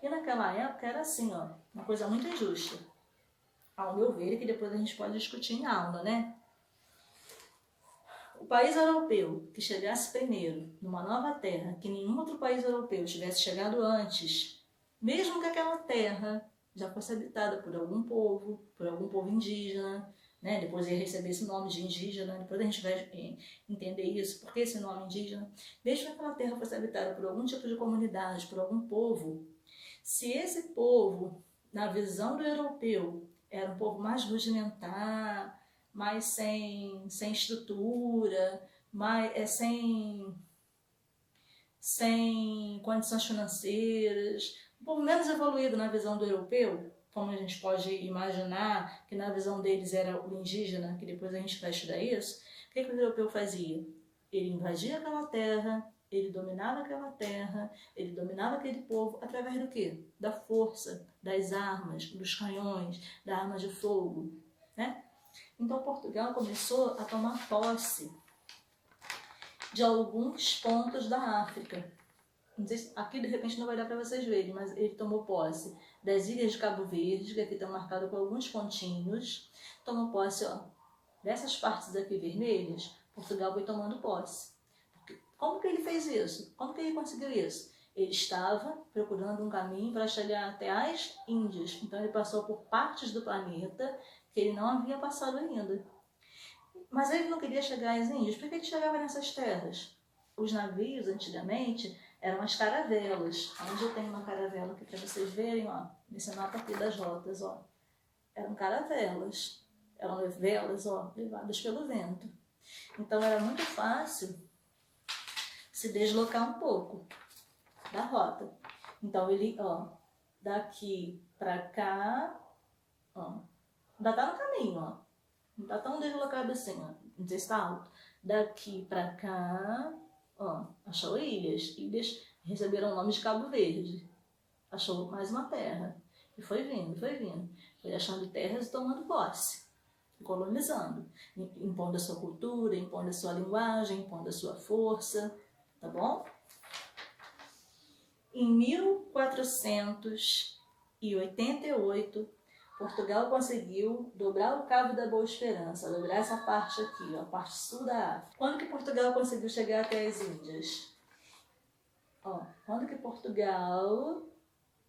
E naquela época era assim, ó, uma coisa muito injusta. Ao meu ver, e que depois a gente pode discutir em aula, né? O país europeu que chegasse primeiro numa nova terra, que nenhum outro país europeu tivesse chegado antes, mesmo que aquela terra já fosse habitada por algum povo indígena, né? Depois ia receber esse nome de indígena, depois a gente vai entender isso, por que esse nome indígena. Mesmo que aquela terra fosse habitada por algum tipo de comunidade, por algum povo, se esse povo, na visão do europeu, era um povo mais rudimentar, mais sem estrutura, mais, sem condições financeiras, um povo menos evoluído na visão do europeu, como a gente pode imaginar que na visão deles era o indígena, que depois a gente vai estudar isso. O que o europeu fazia? Ele invadia aquela terra, ele dominava aquela terra, ele dominava aquele povo através do quê? Da força, das armas, dos canhões, da arma de fogo, né? Então Portugal começou a tomar posse de alguns pontos da África. Não sei se, aqui de repente não vai dar para vocês verem, mas ele tomou posse das ilhas de Cabo Verde, que aqui está marcado com alguns pontinhos. Tomou posse, ó, dessas partes aqui vermelhas, Portugal foi tomando posse. Como que ele fez isso? Como que ele conseguiu isso? Ele estava procurando um caminho para chegar até as Índias. Então ele passou por partes do planeta que ele não havia passado ainda. Mas ele não queria chegar às Índias. Por que ele chegava nessas terras? Os navios, antigamente, eram as caravelas. Onde eu tenho uma caravela aqui para vocês verem, ó, nesse mapa aqui das rotas, ó. Eram caravelas. Eram velas, ó, levadas pelo vento. Então era muito fácil se deslocar um pouco da rota. Então ele, ó, daqui para cá, ó, ainda tá no caminho, ó. Não tá tão deslocado assim, ó. Não sei se tá alto. Daqui para cá, ó, achou ilhas. Ilhas receberam o nome de Cabo Verde. Achou mais uma terra. E foi vindo, foi vindo. Foi achando terras e tomando posse. Colonizando. Impondo a sua cultura, impondo a sua linguagem, impondo a sua força. Tá bom? Em 1488, Portugal conseguiu dobrar o Cabo da Boa Esperança, dobrar essa parte aqui, ó, a parte sul da África. Quando que Portugal conseguiu chegar até as Índias? Ó, quando que Portugal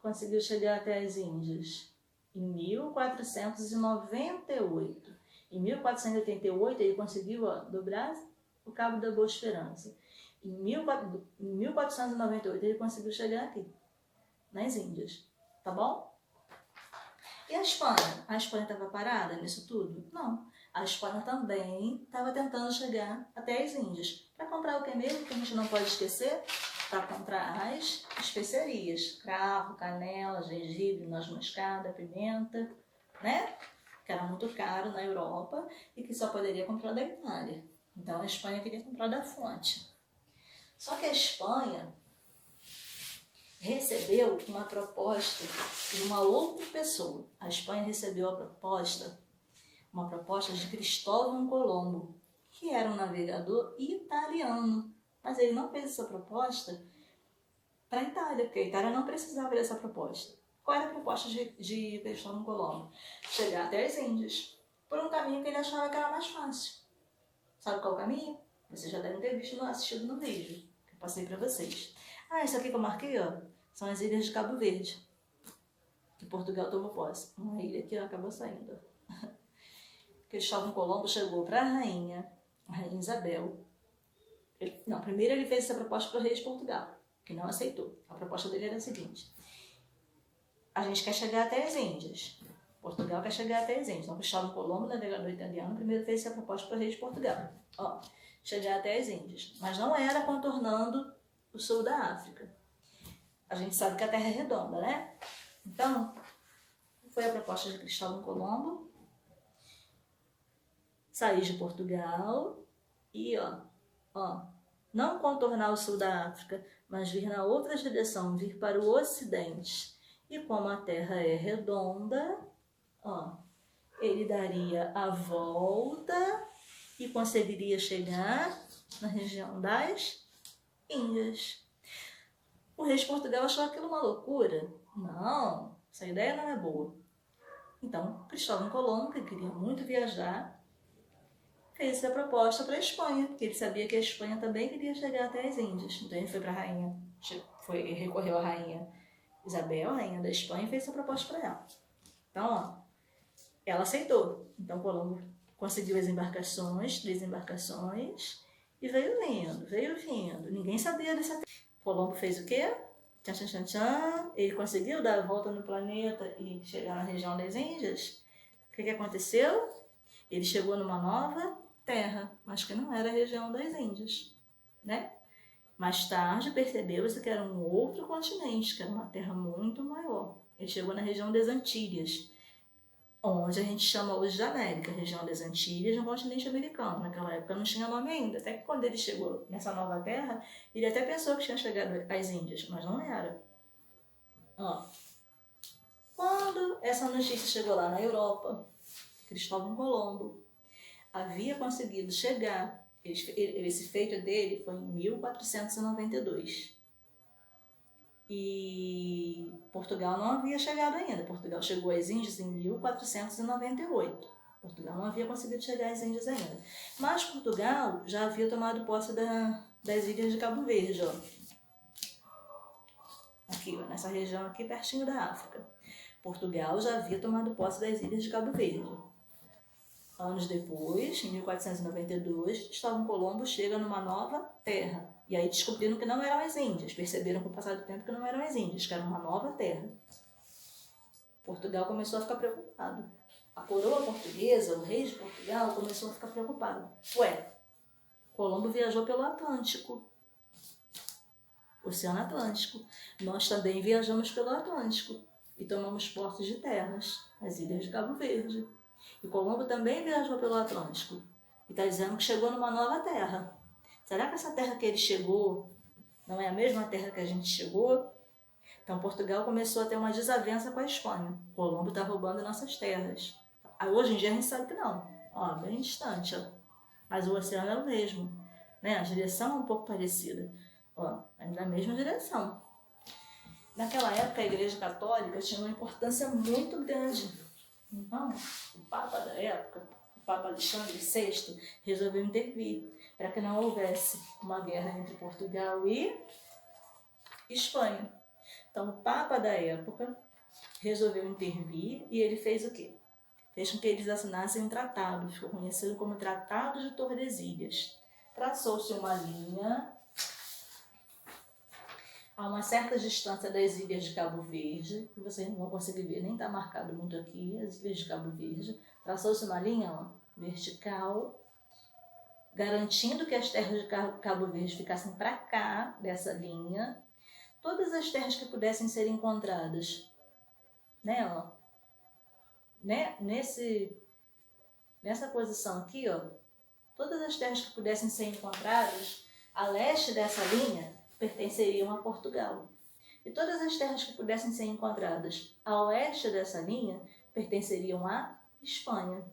conseguiu chegar até as Índias? Em 1498. Em 1488 ele conseguiu, ó, dobrar o Cabo da Boa Esperança. Em 1498 ele conseguiu chegar aqui, nas Índias, tá bom? E a Espanha? A Espanha estava parada nisso tudo? Não. A Espanha também estava tentando chegar até as Índias. Para comprar o que mesmo, que a gente não pode esquecer? Para comprar as especiarias. Cravo, canela, gengibre, noz moscada, pimenta, né? Que era muito caro na Europa e que só poderia comprar da Itália. Então a Espanha queria comprar da fonte. Só que a Espanha recebeu uma proposta de uma outra pessoa. A Espanha recebeu uma proposta de Cristóvão Colombo, que era um navegador italiano. Mas ele não fez essa proposta para a Itália, porque a Itália não precisava dessa proposta. Qual era a proposta de Cristóvão Colombo? Chegar até as Índias, por um caminho que ele achava que era mais fácil. Sabe qual é o caminho? Vocês já devem ter assistido no vídeo que eu passei para vocês. Ah, isso aqui que eu marquei, ó, são as ilhas de Cabo Verde, que Portugal tomou posse. Uma ilha que acabou saindo. Cristóvão Colombo chegou para a rainha Isabel. Primeiro ele fez essa proposta para o rei de Portugal, que não aceitou. A proposta dele era a seguinte: a gente quer chegar até as Índias. Portugal quer chegar até as Índias. Então Cristóvão Colombo, navegador italiano, primeiro fez essa proposta para o rei de Portugal. Ó, chegar até as Índias. Mas não era contornando o sul da África. A gente sabe que a Terra é redonda, né? Então, foi a proposta de Cristóvão Colombo sair de Portugal e, ó, não contornar o sul da África, mas vir na outra direção, vir para o ocidente. E como a Terra é redonda, ó, ele daria a volta e conseguiria chegar na região das Índias. O rei de Portugal achou aquilo uma loucura. Não, essa ideia não é boa. Então, Cristóvão Colombo, que queria muito viajar, fez essa proposta para a Espanha, porque ele sabia que a Espanha também queria chegar até as Índias. Então ele foi para a rainha, recorreu à rainha Isabel, a rainha da Espanha, e fez essa proposta para ela. Então, ó, ela aceitou. Então Colombo conseguiu as embarcações, 3 embarcações, e veio vindo, veio vindo. Ninguém sabia dessa. Colombo fez o quê? Tchan, tchan, tchan, tchan. Ele conseguiu dar a volta no planeta e chegar na região das Índias. O que aconteceu? Ele chegou numa nova terra, mas que não era a região das Índias, né? Mais tarde percebeu-se que era um outro continente, que era uma terra muito maior. Ele chegou na região das Antilhas, onde a gente chama hoje de América, região das Antilhas, no continente americano. Naquela época não tinha nome ainda, até que quando ele chegou nessa nova terra, ele até pensou que tinha chegado às Índias, mas não era. Ó, quando essa notícia chegou lá na Europa, Cristóvão Colombo havia conseguido chegar, esse feito dele foi em 1492. E Portugal não havia chegado ainda. Portugal chegou às Índias em 1498. Portugal não havia conseguido chegar às Índias ainda. Mas Portugal já havia tomado posse das ilhas de Cabo Verde, ó. Aqui, ó, nessa região aqui pertinho da África. Portugal já havia tomado posse das ilhas de Cabo Verde. Anos depois, em 1492, Cristóvão Colombo chega numa nova terra. E aí descobriram que não eram as Índias. Perceberam com o passar do tempo que não eram as Índias, que era uma nova terra. Portugal começou a ficar preocupado. A coroa portuguesa, o rei de Portugal, começou a ficar preocupado. Ué, Colombo viajou pelo Atlântico. Oceano Atlântico. Nós também viajamos pelo Atlântico e tomamos posse de terras, as ilhas de Cabo Verde. E Colombo também viajou pelo Atlântico e está dizendo que chegou numa nova terra. Será que essa terra que ele chegou não é a mesma terra que a gente chegou? Então Portugal começou a ter uma desavença com a Espanha. Colombo está roubando nossas terras. Hoje em dia a gente sabe que não. Ó, bem distante, ó. Mas o oceano é o mesmo, né? A direção é um pouco parecida. Ó, é na mesma direção. Naquela época a Igreja Católica tinha uma importância muito grande. Então, o Papa da época, o Papa Alexandre VI, resolveu intervir para que não houvesse uma guerra entre Portugal e Espanha. Então, o Papa da época resolveu intervir e ele fez o quê? Fez com que eles assinassem um tratado, ficou conhecido como Tratado de Tordesilhas. Traçou-se uma linha a uma certa distância das ilhas de Cabo Verde, que vocês não vão conseguir ver, nem está marcado muito aqui, as ilhas de Cabo Verde. Traçou-se uma linha, ó, vertical, garantindo que as terras de Cabo Verde ficassem para cá, dessa linha. Todas as terras que pudessem ser encontradas, né, ó, né, nessa posição aqui, ó, todas as terras que pudessem ser encontradas a leste dessa linha pertenceriam a Portugal. E todas as terras que pudessem ser encontradas a oeste dessa linha pertenceriam à Espanha.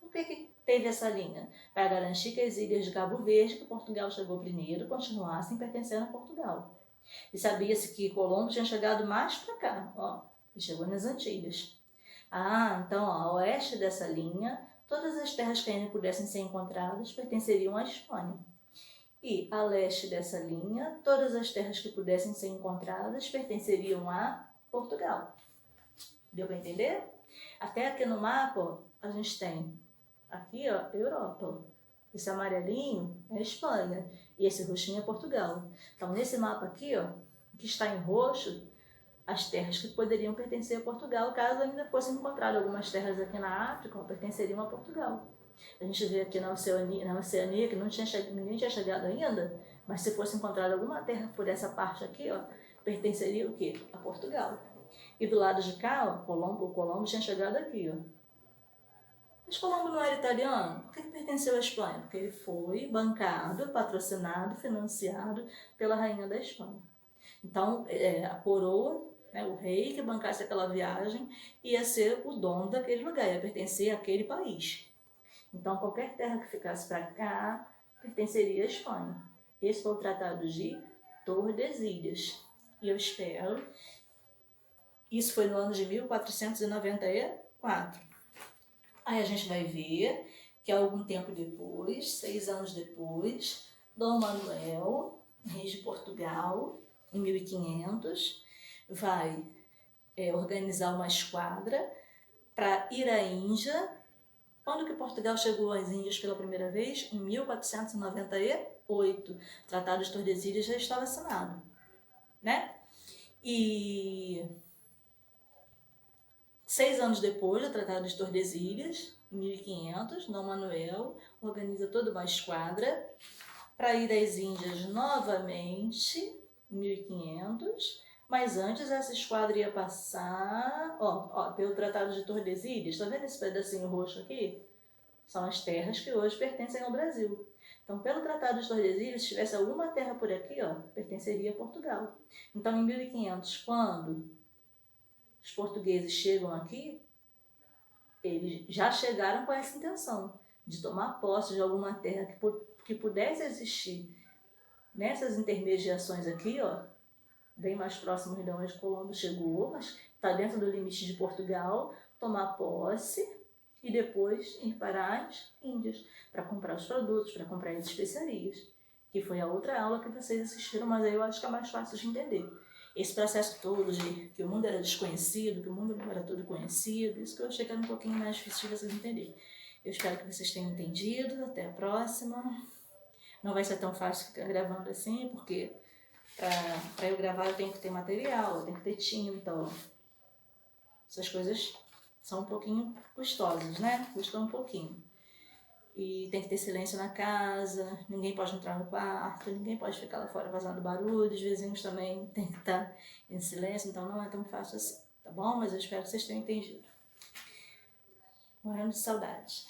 Por que teve essa linha? Para garantir que as ilhas de Cabo Verde, que Portugal chegou primeiro, continuassem pertencendo a Portugal. E sabia-se que Colombo tinha chegado mais para cá, ó, ele chegou nas Antilhas. Então, ó, a oeste dessa linha, todas as terras que ainda pudessem ser encontradas pertenceriam à Espanha. E a leste dessa linha, todas as terras que pudessem ser encontradas pertenceriam a Portugal. Deu para entender? Até aqui no mapa, ó, a gente tem aqui, ó, Europa. Ó. Esse amarelinho é a Espanha e esse roxinho é Portugal. Então, nesse mapa aqui, ó, que está em roxo, as terras que poderiam pertencer a Portugal, caso ainda fossem encontradas algumas terras aqui na África, ó, pertenceriam a Portugal. A gente vê aqui na Oceania que ninguém tinha chegado ainda, mas se fosse encontrada alguma terra por essa parte aqui, ó, pertenceria o quê? A Portugal. E do lado de cá, ó, o Colombo tinha chegado aqui, ó. Mas Colombo não era italiano? Por que pertenceu à Espanha? Porque ele foi bancado, patrocinado, financiado pela rainha da Espanha. Então, a coroa, né, o rei que bancasse aquela viagem, ia ser o dono daquele lugar, ia pertencer àquele país. Então, qualquer terra que ficasse para cá pertenceria à Espanha. Esse foi o Tratado de Tordesilhas. E eu espero Isso foi no ano de 1494. Aí a gente vai ver que algum tempo depois, 6 anos depois, Dom Manuel, rei de Portugal, em 1500, vai organizar uma esquadra para ir à Índia. Quando que Portugal chegou às Índias pela primeira vez? Em 1498. O Tratado de Tordesilhas já estava assinado, né? E 6 anos depois do Tratado de Tordesilhas, em 1500, Dom Manuel organiza toda uma esquadra para ir às Índias novamente, em 1500, mas antes essa esquadra ia passar, pelo Tratado de Tordesilhas. Tá vendo esse pedacinho roxo aqui? São as terras que hoje pertencem ao Brasil. Então, pelo Tratado de Tordesilhas, se tivesse alguma terra por aqui, pertenceria a Portugal. Então, em 1500, quando os portugueses chegam aqui, eles já chegaram com essa intenção de tomar posse de alguma terra que pudesse existir nessas intermediações aqui, bem mais próximo de onde Colombo chegou, mas está dentro do limite de Portugal, tomar posse e depois ir para as Índias para comprar os produtos, para comprar as especiarias, que foi a outra aula que vocês assistiram, mas aí eu acho que é mais fácil de entender. Esse processo todo de que o mundo era desconhecido, que o mundo não era todo conhecido, isso que eu achei que era um pouquinho mais difícil de vocês entenderem. Eu espero que vocês tenham entendido. Até a próxima. Não vai ser tão fácil ficar gravando assim, porque para eu gravar eu tenho que ter material, eu tenho que ter tinta, então essas coisas são um pouquinho custosas, né? Custam um pouquinho. E tem que ter silêncio na casa, ninguém pode entrar no quarto, ninguém pode ficar lá fora fazendo barulho, os vizinhos também tem que estar em silêncio, então não é tão fácil assim, tá bom? Mas eu espero que vocês tenham entendido. Morrendo de saudade.